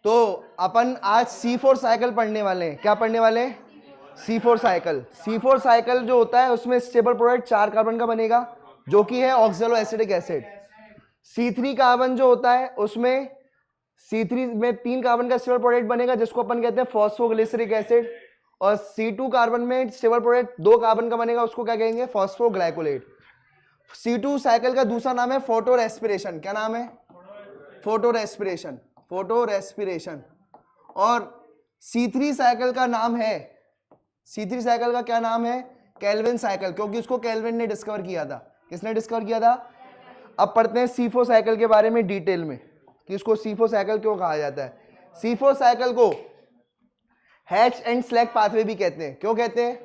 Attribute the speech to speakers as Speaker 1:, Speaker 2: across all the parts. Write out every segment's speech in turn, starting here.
Speaker 1: तो अपन आज C4 cycle पढ़ने वाले हैं। क्या पढ़ने वाले हैं? C4 cycle. C4 साइकिल जो होता है उसमें स्टेबल प्रोडक्ट 4 कार्बन का बनेगा जो कि है oxalo acetic acid. C3 carbon जो होता है उसमें C3 में 3 कार्बन का स्टेबल प्रोडक्ट बनेगा जिसको अपन कहते हैं फॉस्फोग्लिसरिक एसिड। और C2 कार्बन में स्टेबल प्रोडक्ट 2 कार्बन का बनेगा, उसको क्या कहेंगे? फॉस्फोग्लाइकोलेट। C2 साइकिल का दूसरा नाम है फोटो रेस्पिरेशन। क्या नाम है? Photo respiration. Photo respiration. और C3 साइकिल का नाम है, C3 साइकिल का क्या नाम है? केल्विन साइकिल, क्योंकि उसको केल्विन ने डिस्कवर किया था। किसने डिस्कवर किया था? अब पढ़ते हैं C4 साइकिल के बारे में डिटेल में कि इसको C4 साइकिल क्यों कहा जाता है। C4 साइकिल को हैच एंड स्लैग पाथवे भी कहते हैं। क्यों कहते हैं?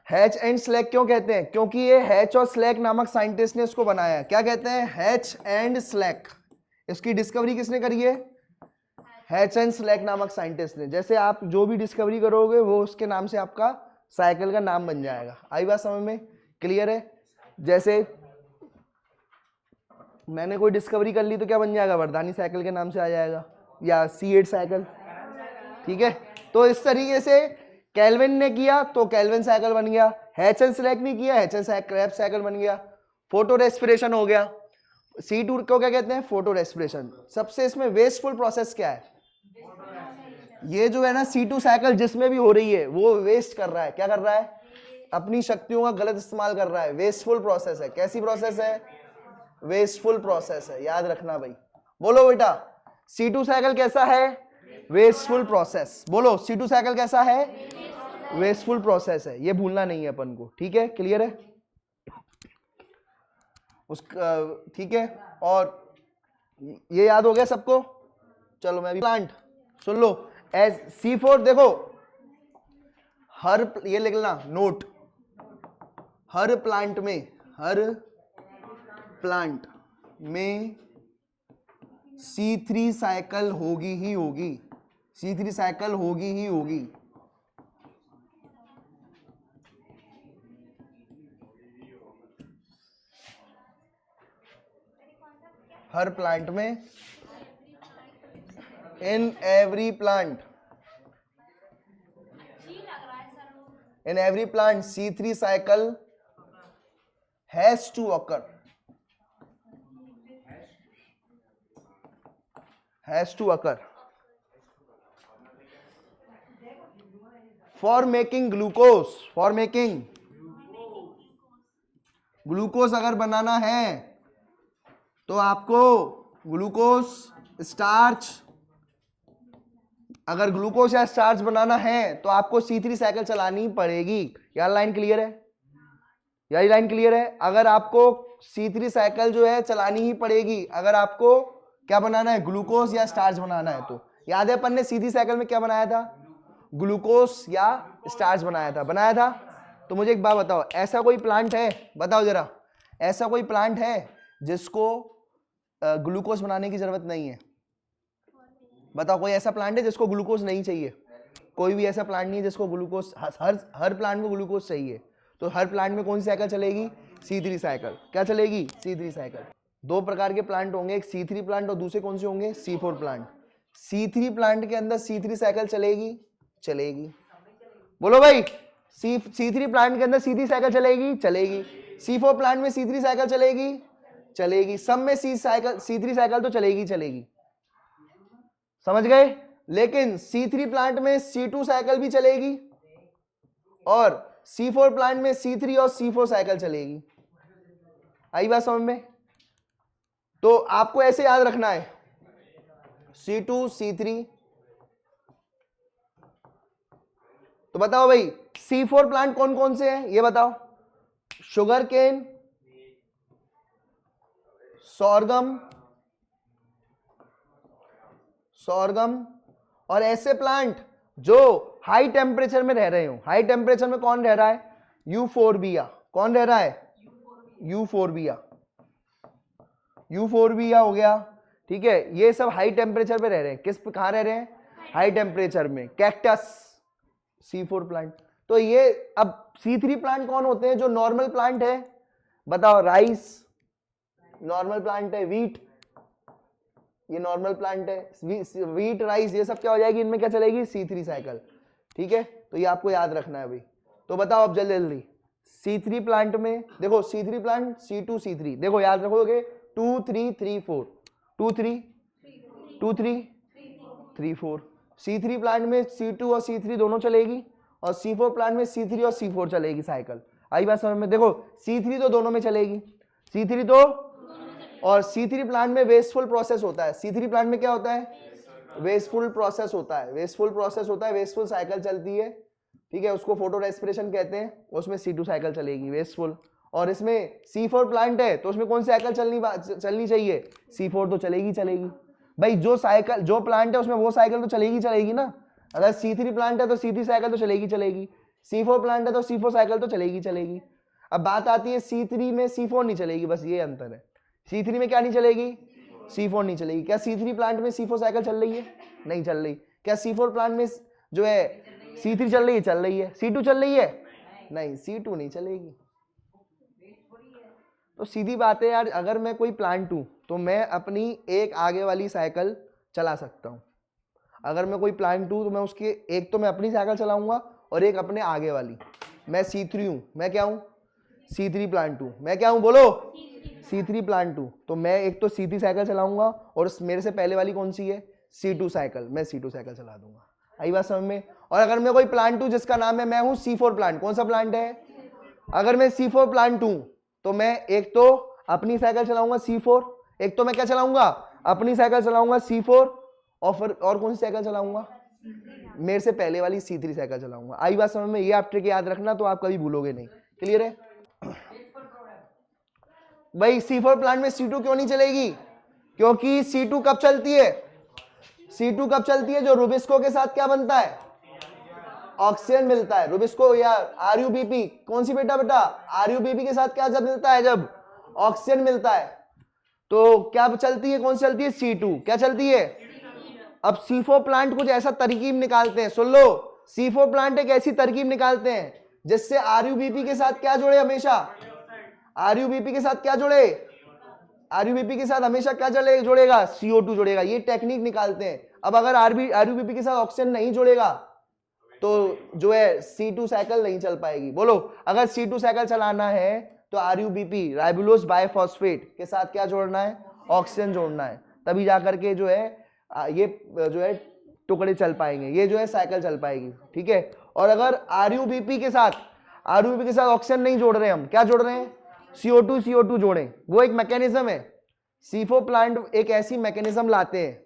Speaker 1: हैच एंड स्लैग क्यों कहते हैं? क्योंकि ये हैच और स्लैग नामक साइंटिस्ट ने इसको बनाया है। क्या कहते हैं? Hatch and slag. इसकी डिस्कवरी किसने करी है? हैच एंड स्लैग नामक साइंटिस्ट ने। जैसे आप जो भी डिस्कवरी करोगे वो उसके नाम से आपका साइकिल का नाम बन जाएगा। आई बात समझ में? क्लियर है? जैसे मैंने कोई डिस्कवरी कर ली तो क्या बन जाएगा? वर्धानी साइकिल के नाम से आ जाएगा, या C8 साइकिल। ठीक है, तो इस तरीके से केल्विन ने किया तो केल्विन साइकिल बन गया, हैच एंड स्लैग ने किया, हैच एंड क्रेब्स साइकिल बन गया। फोटो रेस्पिरेशन हो गया। C2 को क्या कहते हैं? Photo respiration. सबसे इसमें वेस्टफुल प्रोसेस क्या है? ये जो है ना C2 साइकिल जिसमें भी हो रही है वो वेस्ट कर रहा है। क्या कर रहा है? अपनी शक्तियों का गलत इस्तेमाल कर रहा है। वेस्टफुल प्रोसेस है। कैसी प्रोसेस है? वेस्टफुल प्रोसेस है। याद रखना भाई। बोलो बेटा, C2 साइकिल कैसा है? Wasteful process. बोलो, C2 साइकिल कैसा है? वेस्टफुल प्रोसेस है। ये भूलना नहीं है अपन को। ठीक है, क्लियर है? ठीक है, और ये याद हो गया सबको? चलो मैं भी प्लांट सुन लो। एज C4 देखो, ये लिख लेना नोट, हर प्लांट में C3 साइकिल होगी ही होगी। C3 साइकिल होगी ही होगी। हर प्लांट में, in every plant C3 cycle has to occur. For making glucose अगर बनाना है तो आपको ग्लूकोज स्टार्च, अगर ग्लूकोज या स्टार्च बनाना है तो आपको C3 साइकिल चलानी पड़ेगी। यार लाइन क्लियर है? यार लाइन क्लियर है? अगर आपको C3 साइकिल जो है चलानी ही पड़ेगी अगर आपको क्या बनाना है? ग्लूकोज या स्टार्च बनाना है। तो याद है अपन ने C3 साइकिल में क्या बनाया था? ग्लूकोज या स्टार्च बनाया था। तो मुझे एक बात बताओ, ऐसा कोई प्लांट है? बताओ जरा, ऐसा कोई प्लांट है जिसको ग्लूकोज बनाने की जरूरत नहीं है? बताओ, कोई ऐसा प्लांट है जिसको ग्लूकोज नहीं चाहिए? कोई भी ऐसा प्लांट नहीं है जिसको ग्लूकोज, हर प्लांट को ग्लूकोज चाहिए। तो हर प्लांट में कौन सी साइकिल चलेगी? C3 cycle. क्या चलेगी? C3 cycle. दो प्रकार के प्लांट होंगे, एक C3 प्लांट और दूसरे कौन से होंगे? C4 plant. C3 प्लांट के अंदर C3 साइकिल चलेगी। बोलो भाई, C3 प्लांट के अंदर C3 साइकिल चलेगी। C4 प्लांट में C3 साइकिल चलेगी। सब में C3 साइकिल तो चलेगी। समझ गए? लेकिन C3 प्लांट में C2 साइकिल भी चलेगी और C4 प्लांट में C3 और C4 साइकिल चलेगी। आई बात समझ में? तो आपको ऐसे याद रखना है, C2 C3। तो बताओ भाई, C4 प्लांट कौन कौन से हैं ये बताओ? शुगर केन, सोरगम और ऐसे प्लांट जो हाई टेम्परेचर में रह रहे हो। हाई टेम्परेचर में कौन रह रहा है? यूफोरबिया। कौन रह रहा है? यूफोरबिया हो गया। ठीक है, ये सब हाई टेम्परेचर पे रह रहे हैं। कहां रह रहे हैं? हाई टेम्परेचर में। Cactus, C4 plant. तो ये अब C3 प्लांट कौन होते हैं जो नॉर्मल प्लांट है? बताओ, राइस नॉर्मल प्लांट है, वीट ये नॉर्मल प्लांट है, वीट राइस ये सब क्या हो जाएगी, इनमें क्या चलेगी, C3 साइकिल। ठीक है, तो ये आपको याद रखना है भाई। तो बताओ अब जल्दी जल्दी, C3 प्लांट में देखो, C3 प्लांट C2 C3, देखो याद रखोगे 2 3 3 4, 2 3 2 3 3 4। C3 प्लांट में C2 और C3 दोनों चलेगी, और C4 प्लांट में C3 और C4 चलेगी साइकिल। आई बात समझ में? देखो C3 तो दोनों में चलेगी, C3 तो, और C3 प्लांट में वेस्टफुल प्रोसेस होता है। C3 प्लांट में क्या होता है, वेस्टफुल प्रोसेस होता है, वेस्टफुल प्रोसेस होता है, वेस्टफुल साइकिल चलती है। ठीक है, उसको फोटो रेस्पिरेशन कहते हैं, उसमें C2 साइकिल चलेगी वेस्टफुल। और इसमें C4 प्लांट है तो उसमें कौन सी साइकिल चलनी चाहिए, C4 तो चलेगी भाई। जो साइकिल, जो प्लांट है उसमें वो साइकिल तो चलेगी ना। अगर C3 प्लांट है तो C3 साइकिल तो चलेगी, C4 प्लांट है तो C4 साइकिल तो चलेगी। अब बात आती है C3 में C4 नहीं चलेगी, बस ये अंतर है। C3 में क्या नहीं चलेगी, C4 नहीं चलेगी। क्या C3 प्लांट में C4 साइकिल चल रही है, नहीं चल रही। क्या C4 प्लांट में जो है C3 चल रही है, C2 चल रही है, नहीं, C2 नहीं चलेगी। तो सीधी बात है यार, अगर मैं कोई प्लांट हूं तो मैं अपनी एक आगे वाली साइकिल चला सकता हूं। अगर मैं कोई प्लांट हूं तो मैं उसके एक तो मैं अपनी साइकिल चलाऊंगा और एक अपने आगे वाली। मैं C3 हूं, मैं क्या हूं, C3 प्लांट हूं। मैं क्या हूं, बोलो, C3 प्लांट हूं। तो मैं एक तो C3 साइकिल चलाऊंगा, और मेरे से पहले वाली कौन सी है, C2 साइकिल, मैं C2 साइकिल चला दूंगा। आई बात समझ में? और अगर मैं कोई प्लांट हूं जिसका नाम है, मैं हूं C4 प्लांट, कौन सा प्लांट है, अगर मैं C4 प्लांट हूं तो मैं एक तो अपनी साइकिल चलाऊंगा C4, एक तो मैं क्या चलाऊंगा, अपनी साइकिल चलाऊंगा C4, और फिर और कौन सी साइकिल चलाऊंगा, मेरे से पहले वाली C3 साइकिल चलाऊंगा। आई बात समझ में? ये आप ट्रिक याद रखना, तो आप कभी भूलोगे नहीं। क्लियर है भाई? C4 प्लांट में C2 क्यों नहीं चलेगी, क्योंकि C2 कब चलती है, C2 कब चलती है, जो रुबिस्को के साथ क्या बनता है, ऑक्सीजन मिलता है। रुबिस्को या RUBP, कौन सी बेटा RUBP के साथ क्या जब मिलता है, जब ऑक्सीजन मिलता है। तो क्या चलती है, कौन सी चलती है, C2 क्या चलती है। अब C4 प्लांट कुछ ऐसा तरकीब निकालते हैं, सुन लो, C4 प्लांट एक ऐसी तरकीब निकालते हैं जिससे RUBP के साथ क्या जुड़े, हमेशा RUBP के साथ क्या जुड़े, RUBP के साथ हमेशा क्या जुड़ेगा, CO2 जुड़ेगा। ये टेक्निक निकालते हैं। अब अगर RUBP के साथ ऑक्सीजन नहीं जुड़ेगा तो जो है C2 साइकिल नहीं चल पाएगी। बोलो, अगर C2 साइकिल चलाना है तो RUBP, राइबुलोज बाइफॉस्फेट के साथ क्या जोड़ना है, ऑक्सीजन जोड़ना है, तभी जाकर के जो है ये जो है टुकड़े चल पाएंगे, ये जो है साइकिल चल पाएगी। ठीक है, और अगर RUBP के साथ ऑक्सीजन नहीं जोड़ रहे, हम क्या जोड़ रहे हैं, CO2 जोड़ें, वो एक मैकेनिज्म है। C4 प्लांट एक ऐसी मैकेनिज्म लाते हैं,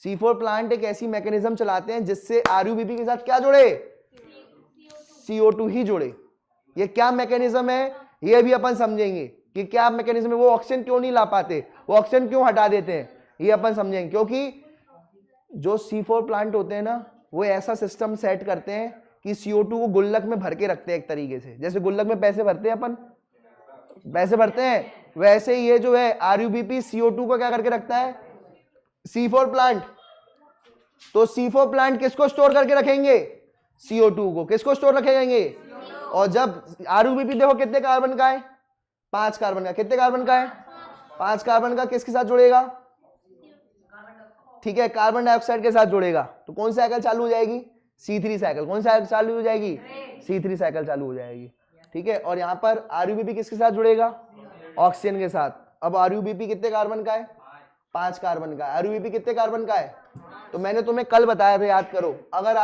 Speaker 1: C4 प्लांट एक ऐसी मैकेनिज्म चलाते हैं जिससे RUBP के साथ क्या जुड़े, CO2 ही जुड़े। ये क्या मैकेनिज्म है, ये भी अपन समझेंगे कि क्या मैकेनिज्म है। वो ऑक्सीजन क्यों नहीं ला पाते, वो ऑक्सीजन क्यों हटा देते हैं, ये अपन समझेंगे। क्योंकि जो C4 प्लांट होते हैं ना, वो ऐसा सिस्टम सेट करते हैं कि CO2 को गुल्लक में भर के रखते हैं, एक तरीके से जैसे गुल्लक में पैसे भरते हैं अपन, पैसे भरते हैं, वैसे ही ये जो है RUBP CO2 को क्या करके रखता है, C4 प्लांट। तो C4 प्लांट किसको स्टोर करके रखेंगे, CO2 को। किसको स्टोर रखेंगे, और जब RUBP देखो कितने कार्बन का है, 5 कार्बन का। कितने कार्बन का है, 5 कार्बन का। किसके साथ जुड़ेगा, ठीक है, कार्बन डाइऑक्साइड के साथ जुड़ेगा। तो कौन सी साइकिल चालू हो जाएगी, C3 साइकिल। कौन सी साइकिल चालू हो जाएगी, C3 साइकिल चालू हो जाएगी। ठीक है, और यहां पर RUBP किसके साथ जुड़ेगा, ऑक्सीजन के साथ। अब RUBP कितने कार्बन का है, 5 कार्बन का। RUBP कितने कार्बन का है, तो मैंने तुम्हें कल बताया था, याद करो। अगर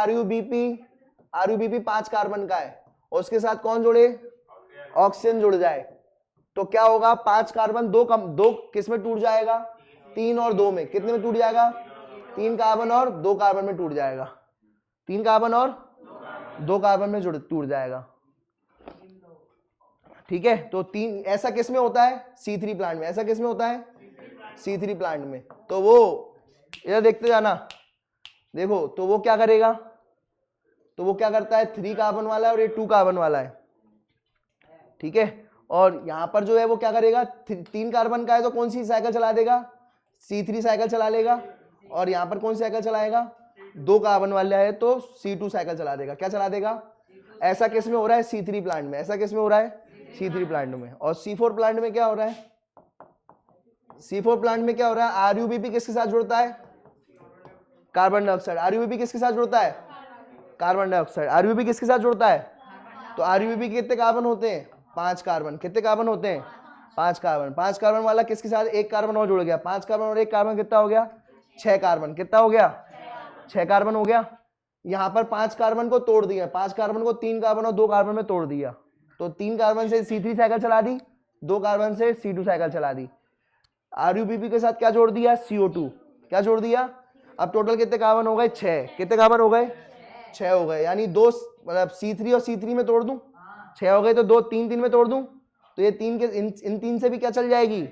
Speaker 1: RUBP 5 कार्बन का है और उसके साथ कौन जुड़े, ऑक्सीजन जुड़ जाए, तो क्या होगा, 5 कार्बन दो किस में टूट जाएगा, 3 और 2 में। कितने में टूट जाएगा, 3 कार्बन और 2 कार्बन में टूट जाएगा। 3 कार्बन और 2 कार्बन में टूट जाएगा। ठीक है, तो 3 ऐसा किस में होता है, C3 प्लांट में। ऐसा किस में होता है, C3 प्लांट में। तो वो इधर देखते जाना, देखो, तो वो क्या करेगा, तो वो क्या करता है, 3 कार्बन वाला है और ये 2 कार्बन वाला है। ठीक है, और यहां पर जो है वो क्या करेगा, 3 कार्बन का है तो कौन सी साइकिल चला देगा, C3 साइकिल चला लेगा। और यहां पर कौन सी साइकिल चलाएगा, 2 कार्बन वाला है तो C2 साइकिल चला देगा। क्या चला देगा, ऐसा किस में हो रहा है, C3 प्लांट में। ऐसा किस में हो रहा है, C3 प्लांट में। और C4 प्लांट में क्या हो रहा है, C4 प्लांट में क्या हो रहा है, आरयूबीपी किसके साथ जुड़ता है, कार्बन डाइऑक्साइड। आरयूबीपी किसके साथ जुड़ता है, कार्बन डाइऑक्साइड। आरयूबीपी किसके साथ जुड़ता है, तो आरयूबीपी के कितने कार्बन होते हैं, 5 कार्बन। कितने कार्बन होते हैं, 5 कार्बन। 5 कार्बन वाला किसके साथ एक कार्बन और जुड़ गया, 5 कार्बन और एक कार्बन कितना हो गया, 6 कार्बन। कितना हो गया, 6 कार्बन हो गया। यहाँ पर 5 कार्बन को तोड़ दिया, 5 कार्बन को 3 कार्बन और 2 कार्बन में तोड़ दिया, तो 3 कार्बन से C3 साइकिल चला दी, 2 कार्बन से C2 साइकिल चला दी। आरयूबीपी के साथ क्या जोड़ दिया, CO2। क्या जोड़ दिया, अब टोटल कितने कार्बन हो गए, 6। कितने कार्बन हो गए, 6 हो गए। यानी 2 मतलब C3 और C3 में तोड़ दूं, 6 हो गए, तो 2 3 3 में तोड़ दूं, तो ये 3 के इन 3 से भी क्या चल जाएगी,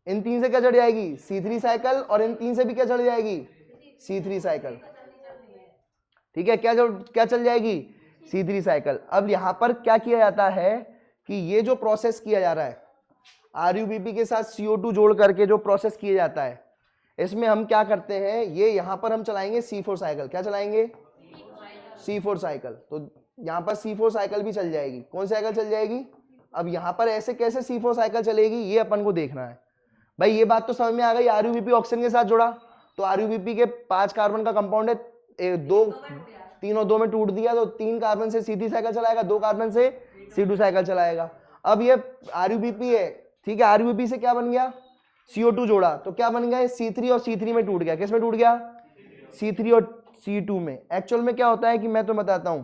Speaker 1: इन 3 से क्या चढ़ जाएगी, C3 साइकिल, और इन 3 से भी क्या चढ़ जाएगी, C3 साइकिल। ठीक है, क्या चल जाएगी, C3 साइकिल। अब यहां पर क्या किया जाता है कि ये जो प्रोसेस किया जा रहा है आरयूबीपी के साथ CO2 जोड़ करके जो प्रोसेस किया जाता है, इसमें हम क्या करते हैं, ये यहां पर हम चलाएंगे C4 साइकिल। क्या चलाएंगे, C4 साइकिल। तो यहां पर C4 साइकिल भी चल जाएगी। कौन सी साइकिल चल जाएगी, अब यहां पर ऐसे कैसे C4 साइकिल चलेगी, ये अपन को देखना है। भाई ये बात तो समझ में आ गई, आरयूबीपी ऑक्सीजन के साथ जुड़ा, तो आरयूबीपी के 5 कार्बन का कंपाउंड है, 3 और 2 में टूट दिया, तो 3 कार्बन से C3 साइकिल चलाएगा, 2 कार्बन से C2 साइकिल चलाएगा। अब ये आरयूबीपी है, ठीक है, आरयूबीपी से क्या बन गया, CO2 जोड़ा, तो क्या बन गया, C3 और C3 में टूट गया। किस में टूट गया, C3 और C2 में। एक्चुअल में क्या होता है कि मैं तो बताता हूं,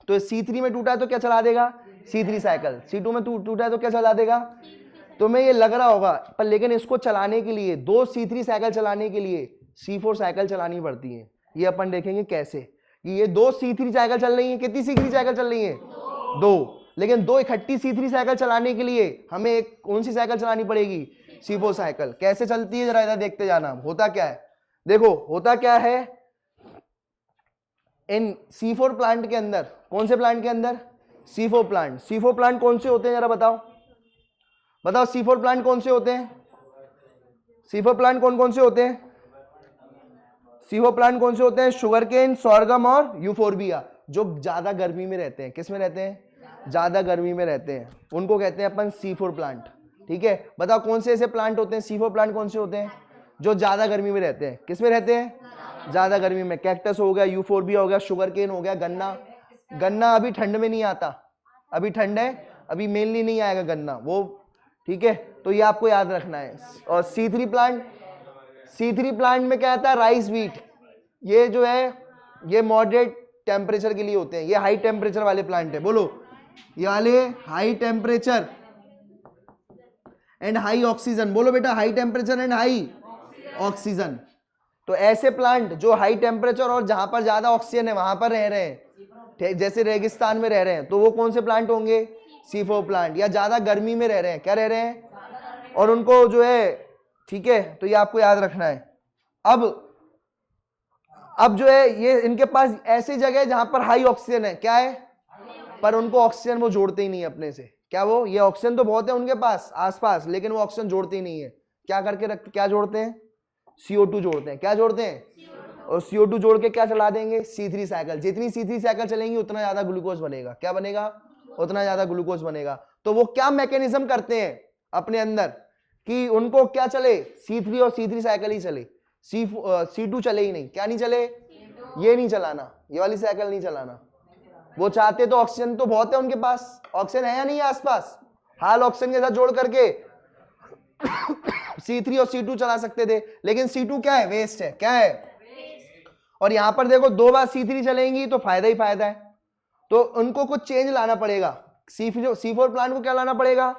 Speaker 1: तो C3 में टूटा है तो क्या चला देगा, C3 साइकिल। C2 में टूटा है तो क्या चला देगा, तो मैं ये लग रहा होगा, पर लेकिन इसको चलाने के लिए 2 C3 साइकिल चलाने के लिए C4 साइकिल चलानी पड़ती है। ये अपन देखेंगे कैसे, कि ये 2 C3 साइकिल चल रही है। कितनी C3 साइकिल चल रही है, 2। लेकिन 2 इकट्ठी C3 साइकिल चलाने के लिए हमें एक कौन सी साइकिल चलानी पड़ेगी, C4 साइकिल। कैसे चलती है जरा इधर देखते जाना। होता क्या है, देखो होता क्या है, इन C4 प्लांट के अंदर, कौन से प्लांट के अंदर, C4 प्लांट। C4 प्लांट कौन से होते हैं जरा बताओ, बताओ C4 प्लांट कौन से होते हैं, C4 प्लांट कौन कौन से होते हैं, C4 प्लांट कौन से होते हैं, शुगर केन, सोरगम और यूफोरबिया, जो ज्यादा गर्मी में रहते हैं। किस में रहते हैं, ज्यादा गर्मी में रहते हैं, उनको कहते हैं अपन C4 प्लांट। ठीक है, बताओ कौन से ऐसे प्लांट होते हैं, C4 प्लांट कौन से होते हैं, जो ज्यादा गर्मी में रहते हैं। किस में रहते हैं, ज्यादा गर्मी में। कैक्टस हो गया, यूफोरबिया हो गया, शुगर केन हो गया, गन्ना। गन्ना अभी ठंड में नहीं आता, अभी ठंड है, अभी मेनली नहीं आएगा गन्ना वो। ठीक है, तो ये आपको याद रखना है। और C3 प्लांट, C3 प्लांट में क्या आता है, राइस व्हीट। ये जो है ये मॉडरेट टेम्परेचर के लिए होते हैं, ये हाई टेम्परेचर वाले प्लांट है। बोलो, ये वाले high temperature and high oxygen. बोलो बेटा, high temperature and high oxygen. तो ऐसे प्लांट जो हाई टेम्परेचर और जहां पर ज्यादा ऑक्सीजन है वहां पर रह रहे हैं, जैसे रेगिस्तान में रह रहे हैं, तो वो कौन से प्लांट होंगे, C4 प्लांट। या ज्यादा गर्मी में रह रहे हैं, क्या रह रहे हैं, और उनको जो है, ठीक है, तो ये आपको याद रखना है। अब जो है ये इनके पास ऐसी जगह है जहां पर हाई ऑक्सीजन है, क्या है, पर उनको ऑक्सीजन वो जोड़ते ही नहीं है अपने से। क्या वो, ये ऑक्सीजन तो बहुत है उनके पास आसपास, लेकिन वो ऑक्सीजन जोड़ते ही नहीं है। क्या करके रखते, क्या जोड़ते हैं, CO2 जोड़ते हैं। क्या जोड़ते हैं, और CO2 जोड़ के क्या चला देंगे, C3 साइकिल। जितनी C3 साइकिल चलेंगी उतना ज्यादा ग्लूकोज बनेगा। क्या बनेगा, उतना ज्यादा ग्लूकोज बनेगा। तो वो क्या मैकेनिज्म करते हैं अपने अंदर कि उनको क्या चले, C3 और C3 साइकिल ही चले, C2 चले ही नहीं। क्या नहीं चले, ये नहीं चलाना, ये वाली साइकिल नहीं चलाना। वो चाहते तो ऑक्सीजन तो बहुत है उनके पास, ऑक्सीजन है या नहीं है आसपास, हाल ऑक्सीजन के साथ जोड़ करके C3 और C2 चला सकते थे, लेकिन C2 क्या है, वेस्ट है। क्या है, और यहां पर देखो 2 बार C3 चलेंगी तो फायदा ही फायदा है। तो उनको कुछ चेंज लाना पड़ेगा। C4 प्लांट को क्या लाना पड़ेगा,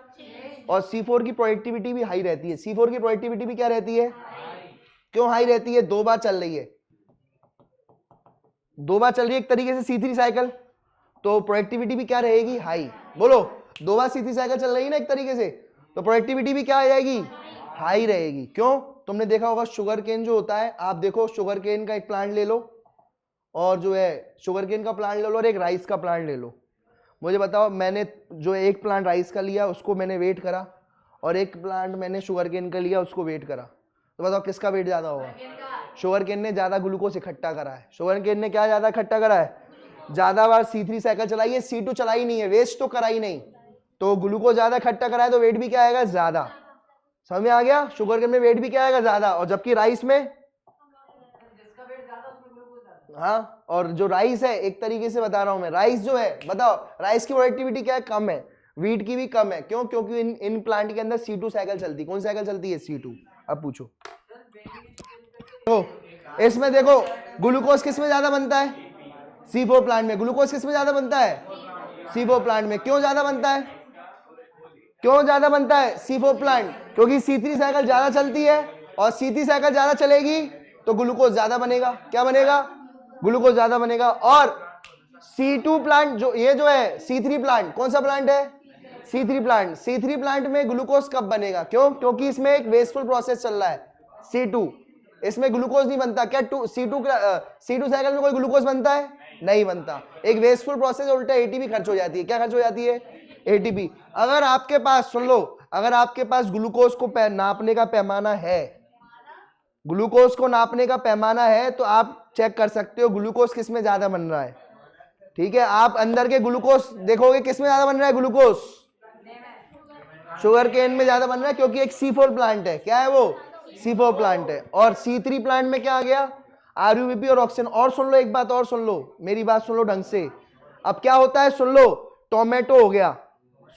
Speaker 1: और C4 की प्रोडक्टिविटी भी हाई रहती है। C4 की प्रोडक्टिविटी भी क्या रहती है, क्यों हाई रहती है, 2 बार चल रही है, 2 बार चल रही है एक तरीके से C3 साइकिल, तो प्रोडक्टिविटी भी क्या रहेगी, हाई। बोलो, 2 बार C3 साइकिल चल रही है ना एक तरीके से, तो प्रोडक्टिविटी भी क्या आ जाएगी, हाई रहेगी। क्यों, तुमने देखा होगा शुगर केन जो होता है, आप देखो शुगर केन का एक प्लांट ले लो, और जो है शुगर केन का प्लांट ले लो और एक राइस का प्लांट ले लो। मुझे बताओ, मैंने जो एक प्लांट राइस का लिया उसको मैंने वेट करा, और एक प्लांट मैंने शुगर केन का लिया उसको वेट करा, तो बताओ किसका वेट ज्यादा होगा, शुगर केन ने ज्यादा ग्लूकोज इकट्ठा करा है। शुगर केन ने क्या ज्यादा इकट्ठा करा है, ज्यादा बार C3 साइकिल चलाई है, C2 चलाई नहीं है, वेस्ट तो करा ही नहीं, तो ग्लूकोज ज्यादा इकट्ठा करा है, तो वेट भी क्या आएगा, ज्यादा। समझ में आ गया? शुगर केन में वेट भी क्या आएगा? ज्यादा, और जबकि राइस में, हाँ, और जो राइस है, एक तरीके से बता रहा हूं मैं, राइस जो है, बताओ, राइस की प्रोडक्टिविटी क्या है? कम है। वीट की भी कम है। क्यों? क्योंकि इन प्लांट के अंदर C2 साइकिल चलती। कौन साइकिल चलती है? C2। अब पूछो तो इसमें देखो, ग्लूकोज किस में ज्यादा बनता है? C4 प्लांट में। ग्लूकोज किस में ज्यादा बनता है? C4 प्लांट में। क्यों ज्यादा बनता है? क्यों ज्यादा बनता है C4 प्लांट? क्योंकि C3 साइकिल ज्यादा चलती है, और C3 साइकिल ज्यादा चलेगी तो ग्लूकोज ज्यादा बनेगा। क्या बनेगा? ग्लूकोज ज्यादा बनेगा। और C2 प्लांट जो ये जो है C3 प्लांट, कौन सा प्लांट है? C3 plant. C3 प्लांट में ग्लूकोज कब बनेगा? क्यों? क्योंकि इसमें एक वेस्टफुल प्रोसेस चल रहा है C2, इसमें ग्लूकोज नहीं बनता। क्या C2 साइकिल में कोई ग्लूकोज बनता है? नहीं बनता। एक वेस्टफुल प्रोसेस, उल्टा ATP खर्च हो जाती है। क्या खर्च हो जाती है? ATP। अगर आपके पास, सुन लो, अगर आपके पास ग्लूकोज को नापने का पैमाना है, ग्लूकोज को नापने का पैमाना है, तो आप चेक कर सकते हो ग्लूकोज किस में ज्यादा बन रहा है। ठीक है, आप अंदर के ग्लूकोज देखोगे किस में ज्यादा बन रहा है ग्लूकोज? शुगर केन में ज्यादा बन रहा है, क्योंकि एक C4 प्लांट है। क्या है वो? C4 प्लांट है। और C3 प्लांट में क्या आ गया? RUBP और ऑक्सीजन। और सुन लो, एक बात और सुन लो, मेरी बात सुन लो ढंग से। अब क्या होता है? सुन लो, टोमेटो हो गया,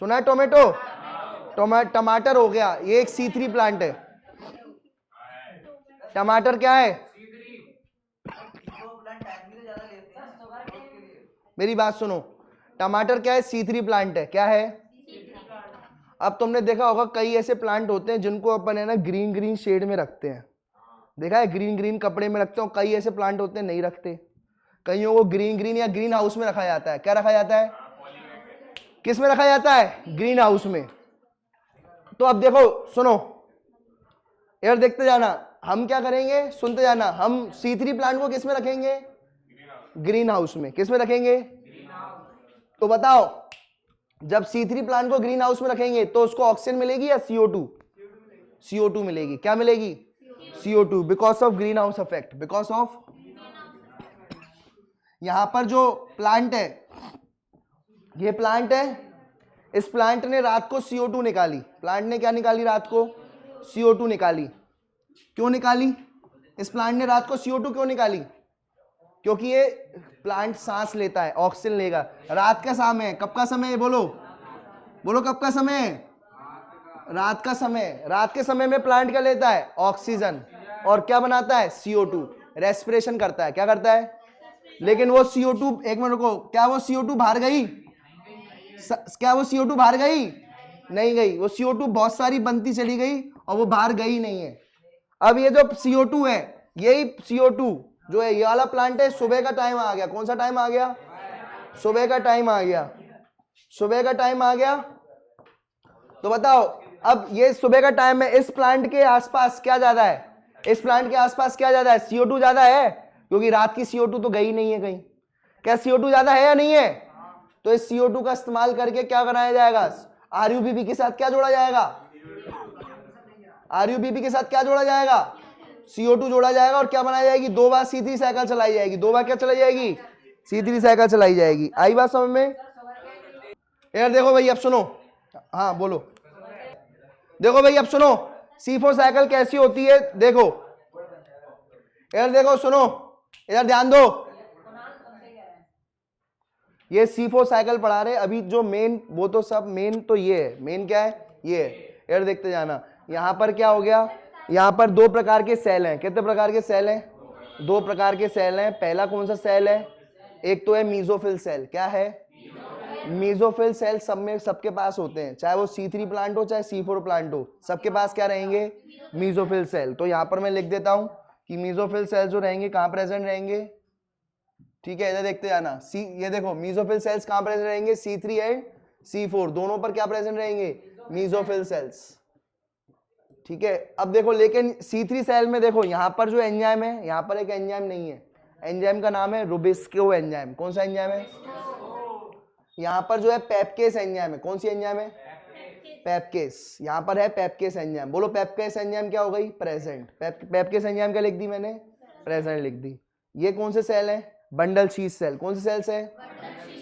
Speaker 1: सुना है? टोमेटो, टमाटर हो गया, ये एक C3 प्लांट है। टमाटर क्या है? मेरी बात सुनो, टमाटर क्या है? C3 प्लांट है। क्या है? अब तुमने देखा होगा कई ऐसे प्लांट होते हैं जिनको अपन है ना ग्रीन ग्रीन शेड में रखते हैं। देखा है? ग्रीन ग्रीन कपड़े में रखते हो। कई ऐसे प्लांट होते हैं नहीं रखते, कईयों को ग्रीन ग्रीन या ग्रीन हाउस में रखा जाता है। क्या रखा जाता है? किस में रखा जाता है? ग्रीन हाउस में। तो अब देखो, सुनो यार, देखते जाना, हम क्या करेंगे, सुनते जाना। हम C3 प्लांट को किस में रखेंगे? ग्रीन हाउस में। किस में रखेंगे? तो बताओ, जब C3 प्लांट को ग्रीन हाउस में रखेंगे तो उसको ऑक्सीजन मिलेगी या CO2? CO2 मिलेगी। क्या मिलेगी? CO2, because of green house effect. Because of, यहां पर जो प्लांट है, ये प्लांट है, इस प्लांट ने रात को CO2 निकाली। प्लांट ने क्या निकाली? रात को CO2 निकाली। क्यों निकाली? इस प्लांट ने रात को CO2 क्यों निकाली? क्योंकि ये प्लांट सांस लेता है, ऑक्सीजन लेगा। रात का समय है। कब का समय है? बोलो बोलो, कब का समय है? रात का समय। रात के समय में प्लांट क्या लेता है? ऑक्सीजन। और क्या बनाता है? CO2। रेस्पिरेशन करता है। क्या करता है? लेकिन वो CO2, एक मिनट को, क्या वो CO2 बाहर गई? क्या वो CO2 बाहर गई? नहीं गई। वो CO2 बहुत सारी बनती चली गई और वो बाहर गई नहीं है। अब ये जो CO2 है, यही CO2 जो है, ये वाला प्लांट है, सुबह का टाइम आ गया। कौन सा टाइम आ गया? सुबह का टाइम आ गया। सुबह का टाइम आ गया। तो बताओ, अब ये सुबह का टाइम है, इस प्लांट के आसपास क्या ज्यादा है? इस प्लांट के आसपास क्या ज्यादा है? CO2 ज्यादा है, क्योंकि रात की CO2 तो गई नहीं है कहीं। क्या CO2 ज्यादा है या नहीं है? तो इस CO2 का इस्तेमाल करके क्या बनाया जाएगा? RUBP के साथ क्या जोड़ा जाएगा? RUBP के साथ क्या जोड़ा जाएगा? CO2 जोड़ा जाएगा। और क्या बनाई जाएगी? 2 बार C3 साइकिल चलाई जाएगी। 2 बार क्या चलाई जाएगी? C3 साइकिल चलाई जाएगी। आई बात समझ में? यार देखो भाई, अब सुनो, हाँ बोलो। देखो भाई, अब सुनो, C4 साइकिल कैसी होती है? देखो यार, देखो सुनो, इधर ध्यान दो। ये C4 साइकिल पढ़ा रहे अभी, जो मेन, वो तो सब मेन तो ये है। मेन क्या है? ये है। यार देखते जाना, यहां पर क्या हो गया? यहां पर 2 प्रकार के सेल हैं। कितने प्रकार के सेल हैं? 2 प्रकार के सेल हैं। पहला कौन सा सेल है? एक तो है मीजोफिल सेल। क्या है? मीजोफिल सेल सब में, सबके पास होते हैं, चाहे वो C3 प्लांट हो चाहे C4 प्लांट हो, सबके पास क्या रहेंगे? Mesophyll cell. तो यहां पर मैं लिख देता हूं कि मीजोफिल सेल जो रहेंगे कहां प्रेजेंट रहेंगे? ठीक है, इधर देखते जाना। ये देखो, मीजोफिल सेल्स कहां प्रेजेंट रहेंगे? C3 एंड C4 दोनों पर क्या प्रेजेंट रहेंगे? Mesophyll cells. ठीक है, अब देखो, लेकिन C3 सेल में देखो, यहां पर जो एंजाइम है, यहां पर एक एंजाइम नहीं है। एंजाइम का नाम है रुबिस्को एंजाइम। कौन सा एंजाइम है? यहां पर जो है पेप्केस एंजाइम है। कौन सी एंजाइम है? पेप्केस। यहां पर है पेप्केस एंजाइम। बोलो, पेप्केस एंजाइम क्या हो गई? प्रेजेंट। पेप्केस एंजाइम क्या लिख दी मैंने? प्रेजेंट लिख दी। ये कौन से सेल है? Bundle sheath cell. कौन से सेल्स है?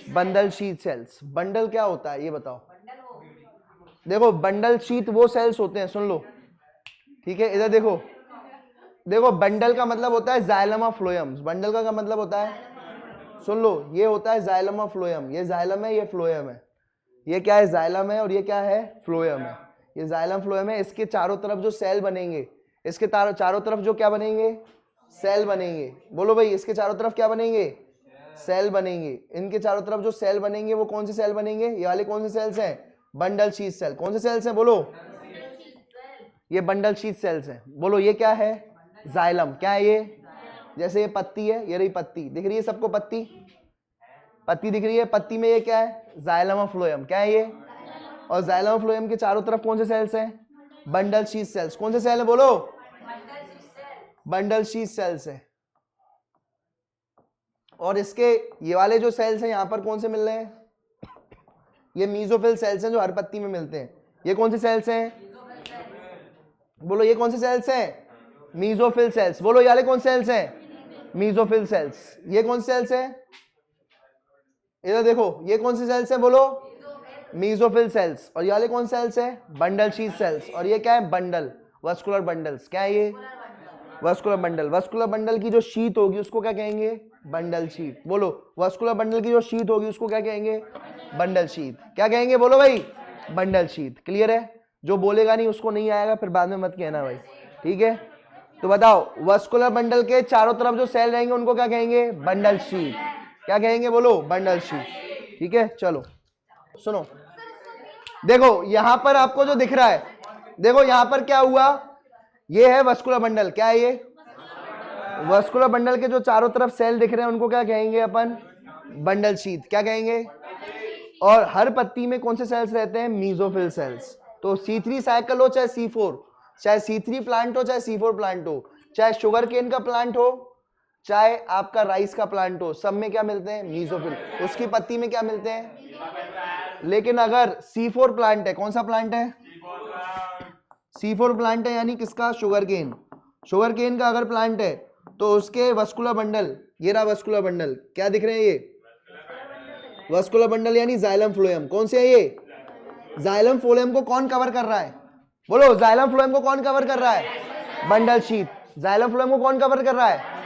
Speaker 1: Bundle sheath sales. बंडल क्या होता है ये बताओ? देखो, बंडल शीथ वो सेल्स होते हैं, सुन लो, ठीक है, इधर देखो, देखो बंडल का मतलब होता है जाइलम ऑफ फ्लोएम। बंडल का क्या मतलब होता है, सुन लो, ये होता है जाइलम ऑफ फ्लोएम। ये जाइलम है, ये फ्लोएम है। ये क्या है, जाइलम है, और ये क्या है, फ्लोएम है। ये जाइलम फ्लोएम है। इसके चारों तरफ जो सेल बनेंगे, इसके चारों तरफ जो क्या बनेंगे, सेल बनेंगे। बोलो भाई, इसके चारों तरफ क्या बनेंगे, सेल बनेंगे। इनके चारों तरफ जो सेल बनेंगे वो कौन से सेल बनेंगे, ये वाले कौन से सेल्स हैं, बंडल शीथ सेल। कौन से सेल्स हैं, बोलो, ये बंडल शीथ सेल्स हैं। बोलो ये क्या है, जाइलम। क्या है ये, जैसे ये पत्ती है, ये रही पत्ती, दिख रही है सबको, पत्ती, पत्ती दिख रही है, पत्ती में ये क्या है, जाइलम ऑफ फ्लोएम। क्या है ये, और जाइलम ऑफ फ्लोएम के चारों तरफ कौन से सेल्स हैं, बंडल शीथ सेल्स। कौन से सेल है, बोलो, बंडल शीथ सेल्स है। और इसके ये वाले जो सेल्स हैं यहां पर कौन से मिल रहे हैं, ये मीजोफिल सेल्स हैं जो हर पत्ती में मिलते हैं। ये कौन से सेल्स हैं, बोलो ये कौन से सेल्स हैं, मीजोफिल सेल्स। बोलो ये वाले कौन से सेल्स हैं, मीजोफिल सेल्स। ये कौन से सेल्स हैं, इधर देखो, ये कौन से सेल्स हैं, बोलो, मीजोफिल सेल्स। और ये वाले कौन से सेल्स हैं, बंडल शीथ सेल्स। और ये क्या है, बंडल, वस्कुलर बंडल्स। क्या है ये, वस्कुलर बंडल। वस्कुलर बंडल की जो शीट होगी उसको क्या कहेंगे, बंडल शीट। बोलो, वस्कुलर बंडल की जो शीट होगी उसको क्या कहेंगे, बंडल शीट। क्या कहेंगे, बोलो भाई, बंडल शीट। क्लियर है, जो बोलेगा नहीं उसको नहीं आएगा, फिर बाद में मत कहना भाई, ठीक है। तो बताओ, वस्कुलर बंडल के चारों तरफ जो सेल रहेंगे उनको क्या कहेंगे, बंडल शीट। क्या कहेंगे, बोलो, बंडल शीट। ठीक है, चलो सुनो, देखो यहां पर आपको जो दिख रहा है, देखो यहां पर क्या हुआ, ये है वस्कुलर बंडल। क्या है ये, वस्कुलर बंडल के जो चारों तरफ सेल दिख रहे हैं उनको क्या कहेंगे अपन, बंडल शीट। क्या कहेंगे, और हर पत्ती में कौन से सेल्स रहते हैं, मीजोफिल सेल्स। तो C3 साइकिल हो चाहे C4, चाहे C3 प्लांट हो चाहे C4 प्लांट हो, चाहे शुगर केन का प्लांट हो चाहे आपका राइस का प्लांट हो, सब में क्या मिलते हैं, मीजोफिल। उसकी पत्ती में क्या मिलते हैं। लेकिन अगर C4 प्लांट है, कौन सा प्लांट है, C4 प्लांट है, यानी किसका, शुगर केन। शुगर केन का अगर प्लांट है तो उसके वस्कुलर बंडल, ये रहा वस्कुलर बंडल, क्या दिख रहे हैं, ये वस्कुलर बंडल यानी जाइलम फ्लोएम। कौन से है ये, जाइलम फ्लोएम को कौन कवर कर रहा है, बोलो, जाइलम फ्लोएम को कौन कवर कर रहा है, बंडल शीट। जाइलम फ्लोएम को कौन कवर कर रहा है,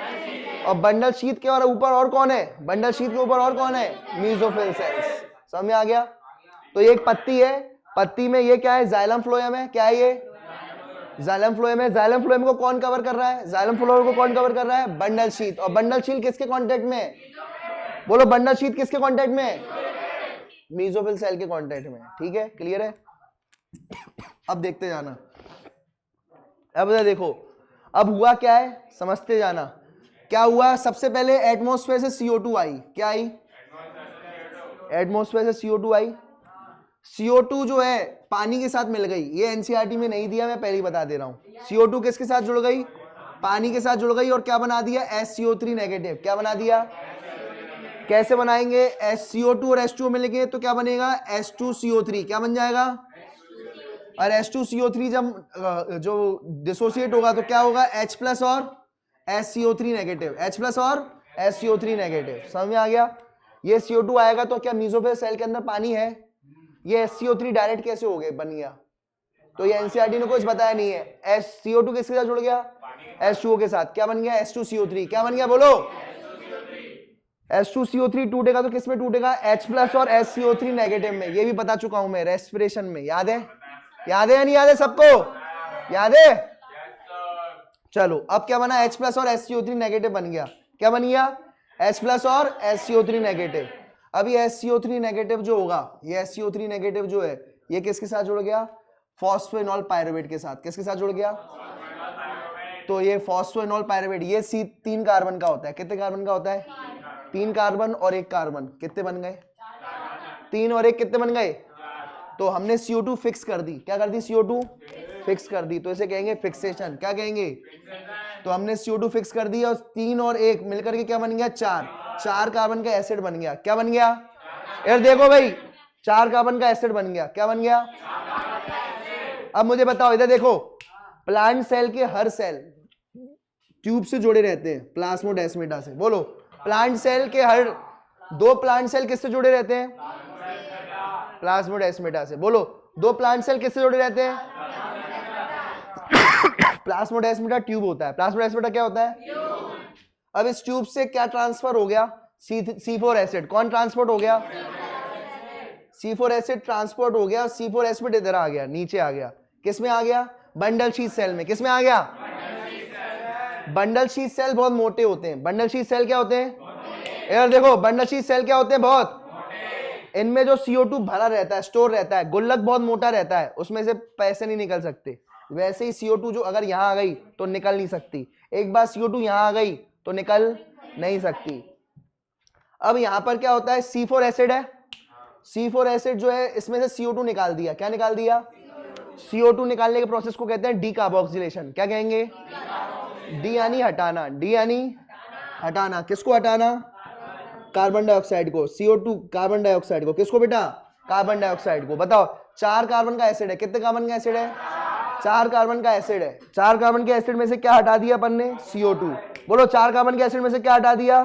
Speaker 1: और बंडल शीट के और ऊपर और कौन है, बंडल शीट के ऊपर और कौन है, मीजोफिल सेल्स। समझ में आ गया। तो ये एक पत्ती है, पत्ती में ये क्या है, जाइलम फ्लोएम है। क्या है ये, जाइलम फ्लोएम है। जाइलम फ्लोएम को कौन कवर कर रहा है, जाइलम फ्लोएम को कौन कवर कर रहा है, बंडल शीट। और बंडल शीट किसके कांटेक्ट में है, बोलो, बंडल शीट किसके कांटेक्ट में है, मीजोफिल सेल के कांटेक्ट में। ठीक है, क्लियर है। अब देखते जाना, अब देखो, अब हुआ क्या है, समझते जाना। क्या हुआ, सबसे पहले एटमॉस्फेयर से CO2 आई। क्या आई, एटमॉस्फेयर से CO2 आई। CO2 जो है पानी के साथ मिल गई, ये NCERT में नहीं दिया, मैं पहले ही बता दे रहा हूं। CO2 किसके साथ जुड़ गई, पानी के साथ जुड़ गई, और क्या बना दिया, SCO3 नेगेटिव। क्या बना दिया, कैसे बनाएंगे, SCO2 और H2O मिलेंगे तो क्या बनेगा, H2CO3। क्या बन जाएगा, और H2CO3 जब जो डिसोसिएट होगा तो क्या होगा, H प्लस और SCO3 नेगेटिव, H प्लस और SCO3 नेगेटिव। समझ में आ गया। ये CO2 आएगा तो क्या मीजोफिल सेल के अंदर पानी है, ये SCO3 डायरेक्ट कैसे हो गए, बन गया। तो ये NCERT ने कुछ बताया नहीं है। CO2 किसके साथ जुड़ गया, H2O के साथ। क्या बन गया, H2CO3। क्या बन गया, बोलो, H2CO3 टूटेगा तो किस में टूटेगा, H प्लस और SCO3 नेगेटिव में। ये भी बता चुका हूं मैं, रेस्पिरेशन में। याद है, याद है या नहीं याद है, सबको याद है। चलो, अब क्या बना, H प्लस और SCO3 नेगेटिव बन गया। क्या बन गया, H प्लस और SCO3 नेगेटिव। अभी SCO3 नेगेटिव जो होगा, ये SCO3 नेगेटिव जो है, ये किसके साथ जुड़ गया, फॉस्फेनॉल पायरुवेट के साथ। किसके साथ जुड़ गया, तो ये फॉस्फेनॉल पायरुवेट, ये C3 कार्बन का होता है। कितने कार्बन का होता है, 3 कार्बन और 1 कार्बन। कितने बन गए, 3 और 1 कितने बन गए। तो हमने CO2 फिक्स कर दी। क्या कर दी, CO2 फिक्स कर दी, तो इसे कहेंगे फिक्सेशन। क्या कहेंगे, तो हमने CO2 फिक्स कर दी, और 3 और 1 मिलकर के क्या बन गया, 4 कार्बन का एसिड बन गया। क्या बन गया, यार देखो भाई, 4 कार्बन का एसिड बन गया। क्या बन गया, अब मुझे बताओ, इधर देखो, प्लांट सेल के हर सेल ट्यूब से जुड़े रहते हैं, प्लाज्मोडेस्माटा से। बोलो, प्लांट सेल के हर 2 प्लांट सेल किससे जुड़े रहते हैं, प्लाज्मोडेस्माटा से। बोलो, 2 प्लांट सेल किससे जुड़े रहते हैं, प्लाज्मोडेस्माटा ट्यूब होता है। प्लाज्मोडेस्माटा क्या होता है? अब इस ट्यूब से क्या ट्रांसफर हो गया? C4 acid. कौन ट्रांसपोर्ट हो गया? C4 एसिड ट्रांसपोर्ट हो गया। C4 एसिड इधर आ गया, नीचे आ गया। किस में आ गया? बंडल शीथ सेल में। किस में आ गया? बंडल शीथ सेल बहुत मोटे होते हैं। बंडल शीथ सेल क्या होते हैं? यार देखो, बंडल शीथ सेल क्या होते हैं? बहुत। इनमें जो CO2 भरा रहता है, स्टोर रहता है, गुल्लक बहुत मोटा रहता है, उसमें से पैसे नहीं निकल सकते। वैसे ही CO2 जो अगर यहां आ गई तो निकल नहीं सकती। एक बार CO2 यहां आ गई तो निकल नहीं सकती। अब यहां पर क्या होता है? C4 एसिड है। C4 एसिड जो है इसमें से CO2 निकाल दिया। क्या निकाल दिया? CO2 निकालने के प्रोसेस को कहते हैं डीकार्बोक्सिलेशन। क्या कहेंगे? डी यानी हटाना। डी यानी हटाना। किसको हटाना? कार्बन डाइऑक्साइड को। CO2 कार्बन डाइऑक्साइड को। किसको बेटा? कार्बन डाइऑक्साइड को। बताओ, 4 कार्बन का एसिड है। कितने कार्बन का एसिड है? 4 कार्बन का एसिड है। 4 कार्बन के एसिड में से क्या हटा दिया अपन ने? CO2। बोलो, 4 कार्बन के एसिड में से क्या हटा दिया?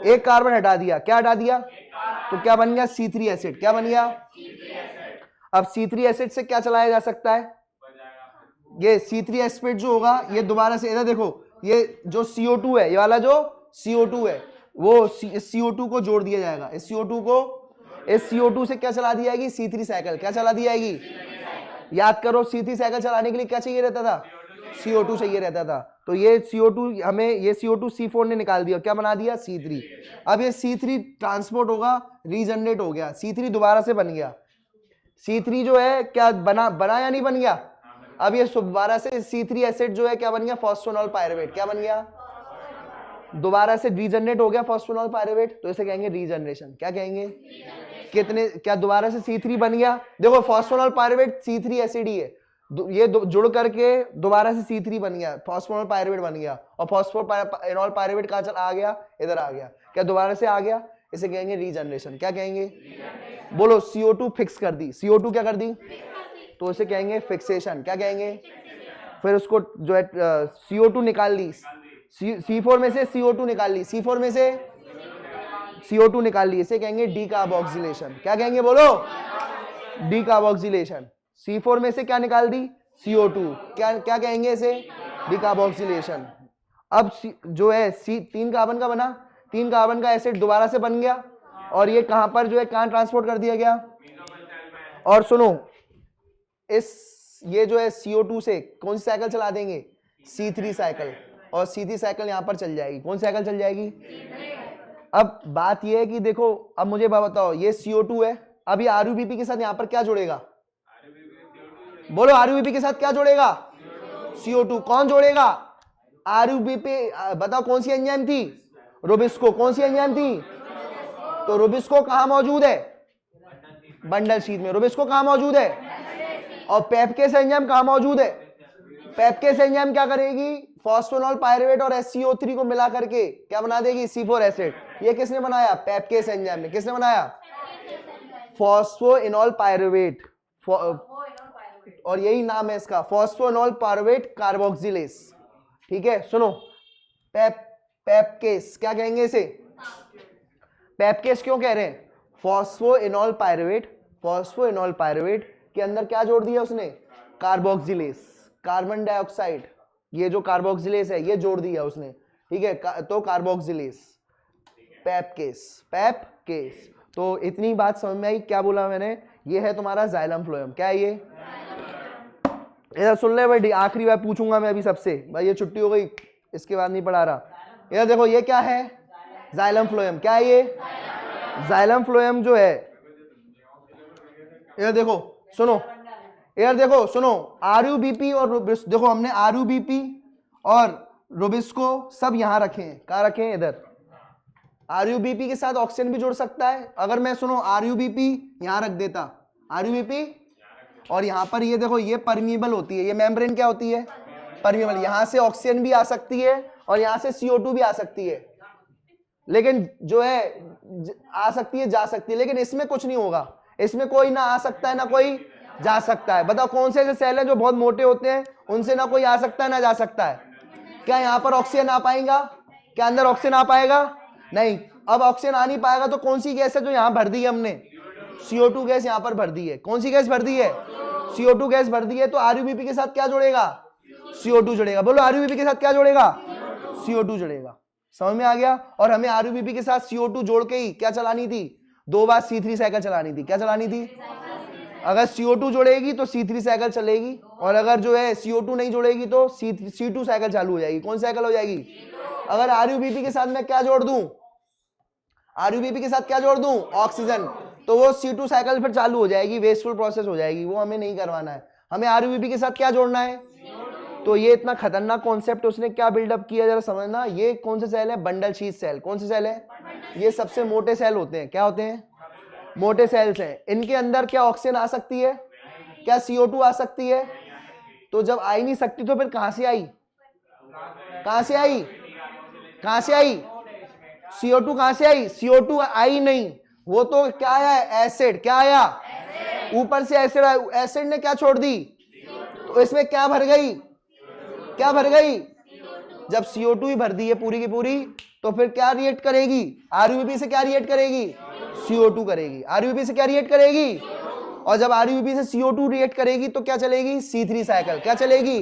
Speaker 1: 1 कार्बन हटा दिया। क्या हटा दिया? तो क्या बन गया? C3 acid. क्या बन गया? अब C3 एसिड से क्या चलाया जा सकता है? ये C3 एसिड जो होगा ये दोबारा से, इधर देखो, ये जो CO2 है, ये वाला जो CO2 है वो CO2 को जोड़ दिया जाएगा। इस CO2 से क्या चला दी जाएगी? C3 cycle. क्या चला दी जाएगी? याद करो, C3 साइकिल चलाने के लिए क्या चाहिए रहता था? CO2 चाहिए रहता था। तो ये CO2 हमें, ये CO2 C4 ने निकाल दिया। क्या बना दिया? C3। अब ये C3 ट्रांसपोर्ट होगा, रीजनरेट हो गया, C3 दोबारा से बन गया। C3 जो है क्या बना या नहीं बन गया? अब ये दोबारा से C3 एसिड जो है क्या बन गया? फॉस्फोनॉल पायरुवेट। क्या बन गया? दोबारा से रीजनरेट हो गया फॉस्फोनॉल पायरुवेट, तो इसे कहेंगे रीजनरेशन। क्या कहेंगे? कितने, क्या दोबारा से C3 बन गया? देखो, फॉस्फोनॉल पायरुवेट C3 एसिड ही है, ये जुड़ करके दोबारा से C3 बन गया, फॉस्फोनॉल पायरुवेट बन गया। और फॉस्फोनॉल पायरुवेट कहाँ चला आ गया? इधर आ गया। क्या दोबारा से आ गया? इसे कहेंगे रीजनरेशन। क्या कहेंगे? बोलो, CO2 फिक्स कर दी। CO2 क्या कर दी? तो इसे कहेंगे फिक्सेशन। क्या कहेंगे? फिर उसको जो है CO2 निकाल ली, C4 में से CO2 निकाल ली, C4 में से CO2 निकाल ली, इसे कहेंगे डीकार्बोक्सिलेशन। क्या कहेंगे? बोलो, डीकार्बोक्सिलेशन। C4 में से क्या निकाल दी? CO2। क्या कहेंगे इसे? डीकार्बोक्सिलेशन। अब जो है 3 कार्बन का बना, 3 कार्बन का एसिड दोबारा से बन गया, और ये कहां पर जो है कहां ट्रांसपोर्ट कर दिया गया? और सुनो, ये जो है CO2 से कौन सी साइकिल चला देंगे? C3 cycle. और C3 साइकिल यहां पर चल जाएगी। कौन सी साइकिल चल जाएगी? अब बात ये है कि देखो, अब मुझे बताओ, ये CO2 है, अब ये RUBP के साथ यहां पर क्या जोड़ेगा? बोलो, RUBP के साथ क्या जोड़ेगा? CO2। कौन जोड़ेगा? RUBP। बताओ कौन सी एंजाइम थी? रोबिस्को। कौन सी एंजाइम थी? तो रोबिस्को कहां मौजूद है? बंडल शीथ में। रोबिस्को कहां मौजूद है? और पेप्केस एंजाइम कहां मौजूद है? पेप्केस एंजाइम क्या करेगी? फॉस्फोनॉल पायरुवेट और SCO3 को मिला करके क्या बना देगी? C4 acid. ये किसने बनाया? पेप्केस एंजाइम ने। किसने बनाया? Phosphoenol pyruvate. और यही नाम है इसका, फॉस्फोइनॉल पायरुवेट कार्बोक्सिलेस। ठीक है, सुनो, पेप्केस क्या कहेंगे इसे? पेप्केस क्यों कह रहे हैं? फॉस्फोइनॉल पायरुवेट के अंदर क्या जोड़ दिया उसने? Carboxylase, carbon dioxide. ये जो कार्बोक्सिलेस है ये जोड़ दिया उसने। ठीक है, तो कार्बोक्सिलेस, पेप्केस। तो इतनी बात समझ में आई? क्या बोला मैंने? ये है तुम्हारा जाइलम फ्लोएम। क्या है ये? इधर सुन ले भाई, आखिरी बार पूछूंगा मैं अभी सबसे, भाई ये छुट्टी हो गई, इसके बाद नहीं पढ़ा रहा। इधर देखो, ये क्या है? Xylem phloem. क्या है ये? जाइलम फ्लोएम जो है, इधर देखो, सुनो, इधर देखो, सुनो, RUBP और देखो, हमने RUBP और रोबिस्को सब यहां रखे हैं। कहां रखे हैं? इधर। RUBP के साथ ऑक्सीजन भी जुड़ सकता है। अगर मैं, सुनो, RUBP यहां रख देता, RUBP, और यहां पर ये देखो, ये परमिएबल होती है, ये मेम्ब्रेन क्या होती है? परमिएबल। यहां से ऑक्सीजन भी आ सकती है और यहां से CO2 भी आ सकती है, लेकिन जो है आ सकती है, जा सकती है, लेकिन इसमें कुछ नहीं होगा। इसमें कोई ना आ सकता है ना कोई जा सकता है। बताओ कौन से ऐसे सेल हैं जो बहुत मोटे होते हैं, उनसे ना कोई आ सकता है ना जा सकता है? क्या यहाँ पर ऑक्सीजन आ पाएगा? क्या अंदर ऑक्सीजन आ पाएगा? नहीं। अब ऑक्सीजन आ नहीं पाएगा तो कौन सी गैस है जो यहाँ भर दी है हमने? CO2 गैस यहाँ पर भर दी है। कौन सी गैस भर दी है? CO2 गैस भर दी है। तो RUBP के साथ क्या जुड़ेगा? CO2 जुड़ेगा। बोलो RUBP के साथ क्या जुड़ेगा? CO2 जुड़ेगा। समझ में आ गया? और हमें RUBP के साथ CO2 जोड़ के ही क्या चलानी थी? 2 बार C3 साइकिल चलानी थी। क्या चलानी थी? अगर CO2 जुड़ेगी तो C3 साइकिल चलेगी, और अगर जो है CO2 नहीं जुड़ेगी तो C2 साइकिल चालू हो जाएगी। कौन सी साइकिल हो जाएगी? अगर RUBP के साथ मैं क्या जोड़ दूं? RUBP के साथ क्या जोड़ दूं? ऑक्सीजन, तो वो C2 साइकिल फिर चालू हो जाएगी, वेस्टफुल प्रोसेस हो जाएगी। वो हमें नहीं करवाना है। हमें RUBP के साथ क्या जोड़ना है? तो ये इतना खतरनाक कॉन्सेप्ट उसने क्या बिल्डअप किया, जरा समझना। ये कौन सा सेल है? Bundle sheath cell. कौन सा सेल है? ये सबसे मोटे सेल होते हैं। क्या होते हैं? मोटे सेल्स हैं। इनके अंदर क्या ऑक्सीजन आ सकती है? क्या CO2 आ सकती है? तो जब आ ही नहीं सकती तो फिर कहां से आई? कहां से आई? कहां से आई? CO2 कहां से आई? CO2 आई नहीं, वो तो क्या आया? एसिड। क्या आया? ऊपर से एसिड आया। एसिड ने क्या छोड़ दी? तो इसमें क्या भर गई? क्या भर गई? जब CO2 ही भर दी है पूरी की पूरी, तो फिर क्या रिएक्ट करेगी? RUBP से क्या रिएक्ट करेगी? CO2 करेगी। RUBP से क्या रिएक्ट करेगी? और जब RUBP से CO2 रिएक्ट करेगी तो क्या चलेगी? C3 cycle. क्या चलेगी?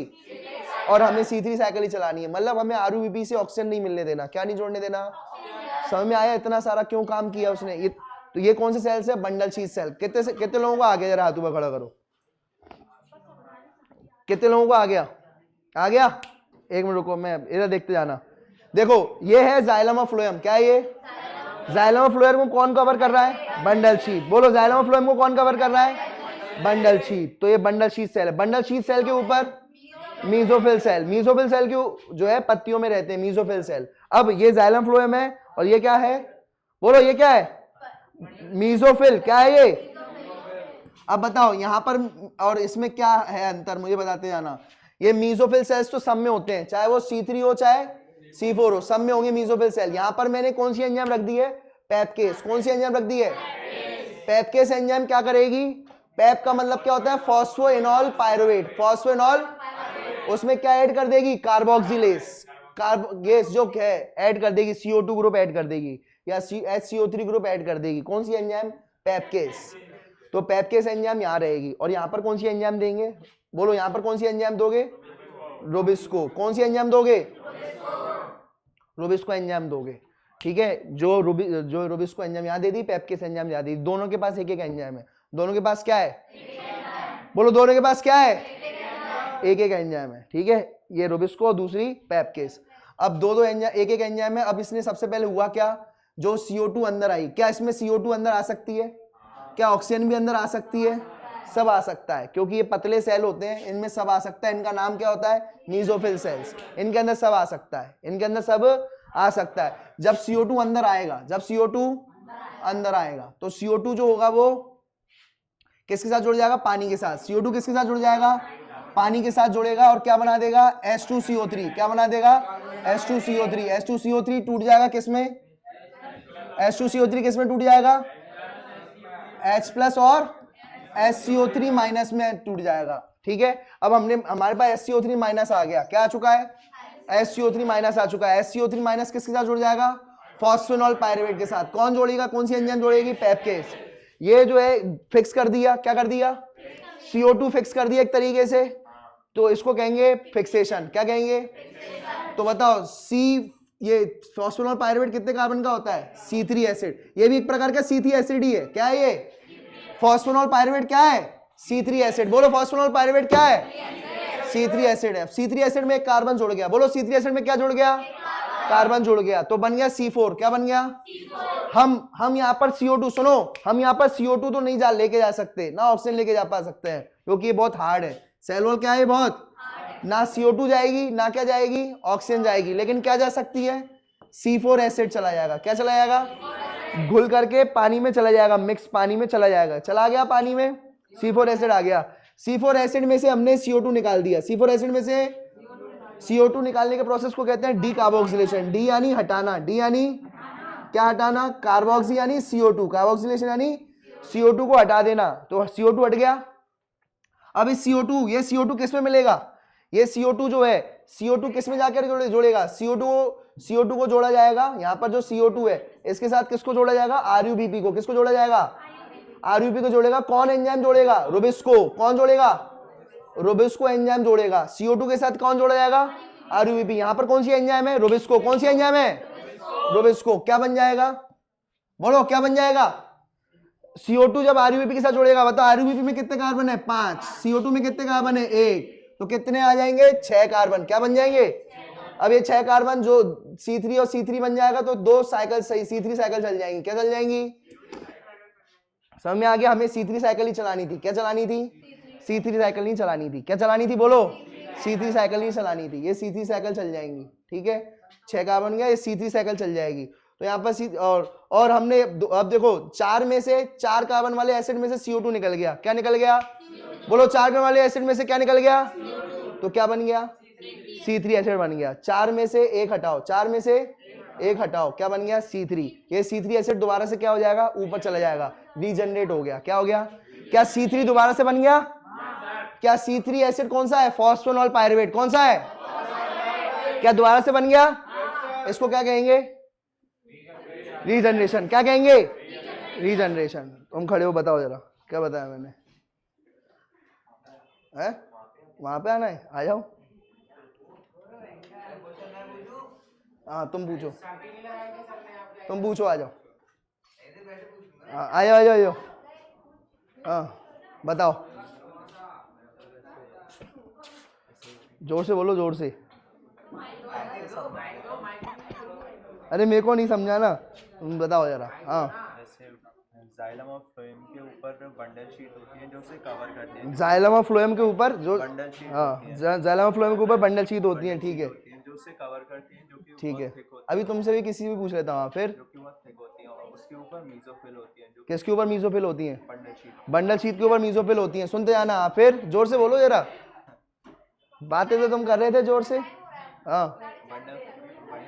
Speaker 1: और हमें C3 साइकिल ही चलानी है। मतलब हमें RUBP से ऑक्सीजन नहीं मिलने देना। क्या नहीं जोड़ने देना? समझ में आया? इतना सारा क्यों काम किया उसने? ये तो ये कौन से सेल से? Bundle sheath cell. कितने लोगों को आ गया? जरा हाथ ऊपर खड़ा करो। कितने लोगों को आ गया? आ गया? एक मिनट रुको, मैं इधर देखते जाना। देखो ये है जाइलम ऑफ फ्लोएम। क्या है ये? जाइलम ऑफ फ्लोएम को कौन कवर कर रहा है? Bundle sheath. बोलो जाइलम ऑफ फ्लोएम को कौन कवर कर रहा है? Bundle sheath. तो ये बंडल शीथ सेल है। बंडल शीथ सेल के ऊपर मीजोफिल सेल। मीजोफिल सेल के जो है पत्तियों में रहते हैं मीजोफिल सेल। अब ये जाइलम फ्लोएम है और ये क्या है? बोलो ये क्या है? मीजोफिल। क्या है ये? अब बताओ यहां पर और इसमें क्या है अंतर, मुझे बताते जाना। ये मीजोफिल सेल्स तो सब में होते हैं, चाहे वो C3 हो चाहे C4 हो, सब में होंगे मीजोफिल सेल। यहां पर मैंने कौन सी एंजाइम रख दी है? पेपकेस। कौन सी एंजाइम रख दी है? पेपकेस एंजाइम क्या करेगी? पेप का मतलब क्या होता है? Phosphoenol pyruvate. फॉस्फोइनॉल, उसमें क्या ऐड कर देगी? कार्बोक्सिलेज। कार्बोगेस जो है ऐड कर देगी, CO2 ग्रुप ऐड कर देगी या HCO3 ग्रुप ऐड कर देगी। कौन सी एंजाइम? पेपकेस। तो पेपकेस एंजाइम यहां रहेगी। और यहां पर कौन सी एंजाइम देंगे? बोलो यहां पर कौन सी एंजाइम दोगे? रोबिस्को। कौन सी एंजाइम दोगे? रोबिस्को एंजाइम दोगे। ठीक है, जो रोबिस्को एंजाइम यहां दे दी, पेपकेस एंजाइम यहां दे दी। दोनों के पास एक एक एंजाइम है। दोनों के पास क्या है? बोलो दोनों के पास क्या है? एक एक एंजाइम है। ठीक है, ये रोबिस्को और दूसरी पेपकेस। अब दो एंजाइम, एक एक एंजाइम है। अब इसने सबसे पहले हुआ क्या? जो CO2 अंदर आई, क्या इसमें CO2 अंदर आ सकती है? क्या ऑक्सीजन भी अंदर आ सकती है? सब आ सकता है, क्योंकि ये पतले सेल होते हैं, इनमें सब आ सकता है। इनका नाम क्या होता है? Mesophyll cells. इनके अंदर सब आ सकता है। इनके अंदर सब आ सकता है। जब CO2 अंदर आएगा, जब CO2 अंदर आएगा तो CO2 जो होगा वो किसके साथ जुड़ जाएगा? पानी के साथ। CO2 किसके साथ जुड़ जाएगा? पानी के साथ जुड़ेगा और क्या बना देगा? H2CO3। क्या बना देगा? H2CO3। H2CO3 टूट जाएगा किसमें? H2CO3 किसमें टूट जाएगा? H+ और HCO3 माइनस में टूट जाएगा। ठीक है, अब हमारे पास HCO3 माइनस आ गया। क्या आ चुका है? HCO3 माइनस आ चुका है। HCO3 माइनस किसके साथ जुड़ जाएगा? फॉस्फेनॉल पायरुवेट के साथ। कौन जोड़ेगा? कौन सी एंजाइम जोड़ेगी? पेपकेस। ये जो है फिक्स कर दिया। क्या कर दिया? CO2 फिक्स कर दिया एक तरीके से, तो इसको कहेंगे फिक्सेशन। क्या कहेंगे? तो बताओ ये फॉस्फेनॉल पायरुवेट कितने कार्बन का होता है? C3 acid. ये भी एक प्रकार का C3 एसिड ही है। क्या है ये? फॉस्फेनॉल पायरुवेट क्या है? C3 acid. बोलो फॉस्फेनॉल पायरुवेट क्या है? C3 एसिड है। C3 एसिड में एक कार्बन जुड़ गया। बोलो C3 एसिड में क्या जुड़ गया? कार्बन जुड़ गया, तो बन गया C4। क्या बन गया? हम यहाँ पर CO2, सुनो, हम यहाँ पर CO2 तो नहीं लेके जा सकते, ना ऑक्सीजन लेके जा पा सकते हैं, क्योंकि ये बहुत हार्ड है। सेल वॉल क्या है? बहुत ना CO2 जाएगी, ना क्या जाएगी? ऑक्सीजन जाएगी। लेकिन क्या जा सकती है? C4 एसिड चला जाएगा। क्या चला जाएगा? घुल करके पानी में चला जाएगा, मिक्स पानी में चला जाएगा। चला गया पानी में, C4 एसिड आ गया। C4 एसिड में से हमने CO2 निकाल दिया। C4 एसिड में से CO2 निकालने के प्रोसेस को कहते हैं डीकार्बोक्सिलेशन। डी यानी हटाना, डी यानी क्या हटाना? कार्बोक्सी यानी CO2, कार्बोक्सिलेशन यानी CO2 को हटा देना। तो CO2 हट गया। अब इस CO2, ये CO2 किस में मिलेगा? ये CO2 जो है, CO2 किस में जाकर जोड़ेगा? CO2 को जोड़ा जाएगा। यहां पर जो CO2 है इसके साथ किसको जोड़ा जाएगा? RUBP को। किसको जोड़ा जाएगा? RUBP को जोड़ेगा। कौन एंजाइम जोड़ेगा? रोबिस्को। कौन जोड़ेगा? रोबिस्को एंजाइम जोड़ेगा। CO2 के साथ कौन जोड़ा जाएगा? RUBP। यहां पर कौन सी एंजाइम है? रोबिस्को। कौन सी एंजाइम है? रोबिस्को। क्या बन जाएगा? बोलो क्या बन जाएगा? CO2 जब RUBP के साथ जोड़ेगा, बताओ RUBP में कितने कार्बन है? 5। CO2 में कितने कार्बन है? 1। तो कितने आ जाएंगे? 6 कार्बन। क्या बन जाएंगे? अब ये 6 कार्बन जो C3 और C3 बन जाएगा तो 2 साइकिल सही C3 साइकिल चल जाएंगी। क्या चल जाएंगी? समझ में आ गया? हमें C3 साइकिल ही चलानी थी। क्या चलानी थी? C3 साइकिल नहीं चलानी थी। क्या चलानी थी? बोलो। C3 साइकिल नहीं चलानी थी। ये C3 साइकिल चल जाएंगी। ठीक है, 6 कार्बन गया, ये C3 साइकिल चल जाएगी। तो यहाँ पर और हमने अब देखो 4 में से 4 कार्बन वाले एसिड में से CO2 निकल गया। क्या निकल गया? बोलो 4 कार्बन वाले एसिड में से क्या निकल गया? तो क्या बन गया? C3 एसिड बन गया। 4 में से 1 हटाओ, 4 में से 1 हटाओ, क्या बन गया? C3। ये C3 एसिड दोबारा से क्या हो जाएगा? ऊपर चला जाएगा, रीजनरेट हो गया। क्या हो गया? क्या C3 दोबारा से बन गया? क्या C3 एसिड कौन सा है? फॉस्फेनॉल पायरुवेट। कौन सा है? क्या दोबारा से बन गया? इसको क्या कहेंगे? रीजनरेशन। क्या कहेंगे? रीजनरेशन। तुम खड़े हो, बताओ जरा क्या बताया मैंने? है वहां पे आना है? आ जाओ। हाँ तुम पूछो, तुम पूछो, आ जाओ। आ जाओ, आ जाओ, आ जाओ। हाँ बताओ, जोर से बोलो, जोर से। अरे मेरे को नहीं समझा ना, तुम बताओ जरा। हाँ,
Speaker 2: जाइलम ऑफ फ्लोएम के ऊपर बंडल शीट होती है जो उसे कवर करती है।
Speaker 1: जाइलम ऑफ फ्लोएम के ऊपर जो
Speaker 2: बंडल शीट,
Speaker 1: हाँ, जाइलम ऑफ फ्लोएम के ऊपर बंडल शीट होती है। ठीक है,
Speaker 2: जो उसे कवर करती है, जो कि
Speaker 1: ठीक है।
Speaker 2: बहुत थिक होती
Speaker 1: अभी तुमसे भी किसी भी पूछ लेता हूँ। फिर
Speaker 2: जो कि बहुत थिक होती है, और उसके ऊपर मीजोफिल होती है। जो
Speaker 1: किसके ऊपर मीजोफिल होती है?
Speaker 2: Bundle sheath.
Speaker 1: बंडल शीट के ऊपर मीजोफिल होती है। सुनते जाना। फिर जोर से बोलो जरा, बातें तो तुम कर रहे थे जोर से। हाँ,
Speaker 2: बंडल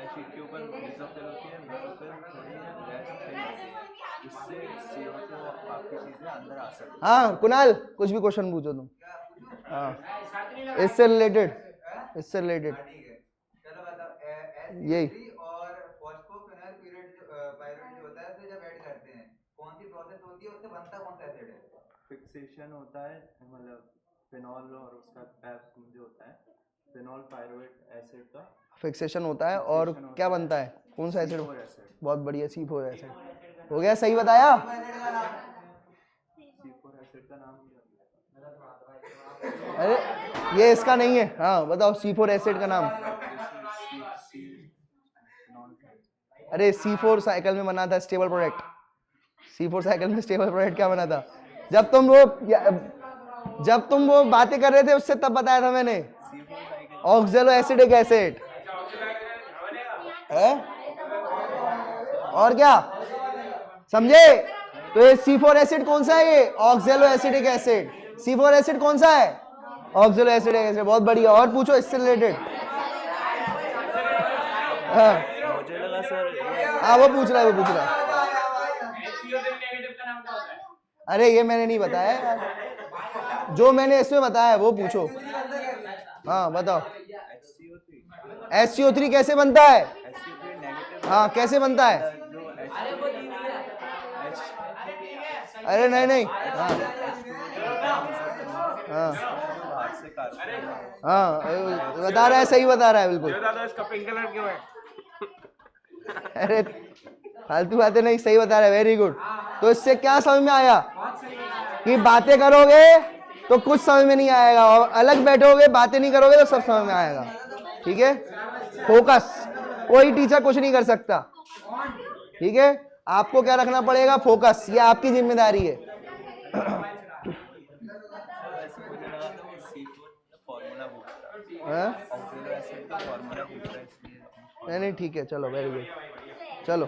Speaker 2: शीट के ऊपर मीजोफिल होती है। मीजोफिल थोड़ी लेस थिन होती है, जिससे CO2 और बाकी चीजें अंदर आ सकती हैं।
Speaker 1: हाँ कुणाल, कुछ भी क्वेश्चन पूछो तुम। हाँ, इससे रिलेटेड, इससे रिलेटेड
Speaker 3: चलो बताओ,
Speaker 1: यही
Speaker 3: H3 और फॉस्फोफिनोल पायरुवेट जो होता है उसे जब ऐड करते हैं कौन सी प्रोसेस होती है? उससे बनता कौन सा एसिड है?
Speaker 2: फिक्सेशन होता है, मतलब फिनॉल और उसका पैप जो होता है, फिनॉल पायरुवेट एसिड का
Speaker 1: फिक्सेशन होता है। और क्या बनता है? कौन सा एसिड?
Speaker 2: C4 acid.
Speaker 1: बहुत बढ़िया, C4 एसिड। हो गया, सही बताया।
Speaker 2: C4 एसिड का नाम
Speaker 1: अरे ये इसका नहीं है। हाँ बताओ, C4 एसिड का नाम। अरे C4 साइकिल में बना था स्टेबल प्रोडक्ट। C4 साइकिल में स्टेबल प्रोडक्ट क्या बना था? जब तुम वो बातें कर रहे थे उससे तब बताया था मैंने। ऑक्जेलो एसिडिक एसिड है। और क्या समझे? तो ये C4 एसिड कौन सा है? ये ऑक्जेलो एसिडिक एसिड। C4 एसिड कौन सा है? ऑक्जेलो एसिडिक एसिड। बहुत बढ़िया। और पूछो इससे रिलेटेड।
Speaker 2: मुझे लगा सर
Speaker 1: हाँ वो पूछ रहा है, वो पूछ रहा है। अरे ये मैंने नहीं बताया यार, जो मैंने इसमें बताया है वो पूछो। हाँ बताओ, SCO3 कैसे बनता है? हाँ कैसे बनता है? अरे नहीं नहीं, हाँ हाँ हाँ बता रहा है, सही बता रहा है बिल्कुल।
Speaker 4: इसका पिंक कलर क्यों है?
Speaker 1: अरे फालतू बातें नहीं, सही बता रहा है। Very good. तो इससे क्या समझ में आया? कि बातें करोगे तो कुछ समझ में नहीं आएगा, और अलग बैठोगे बातें नहीं करोगे तो सब समझ में आएगा। ठीक है, फोकस। कोई टीचर कुछ नहीं कर सकता। ठीक है, आपको क्या रखना पड़ेगा? फोकस। ये आपकी जिम्मेदारी है। नहीं नहीं ठीक है, चलो वेरी गुड। चलो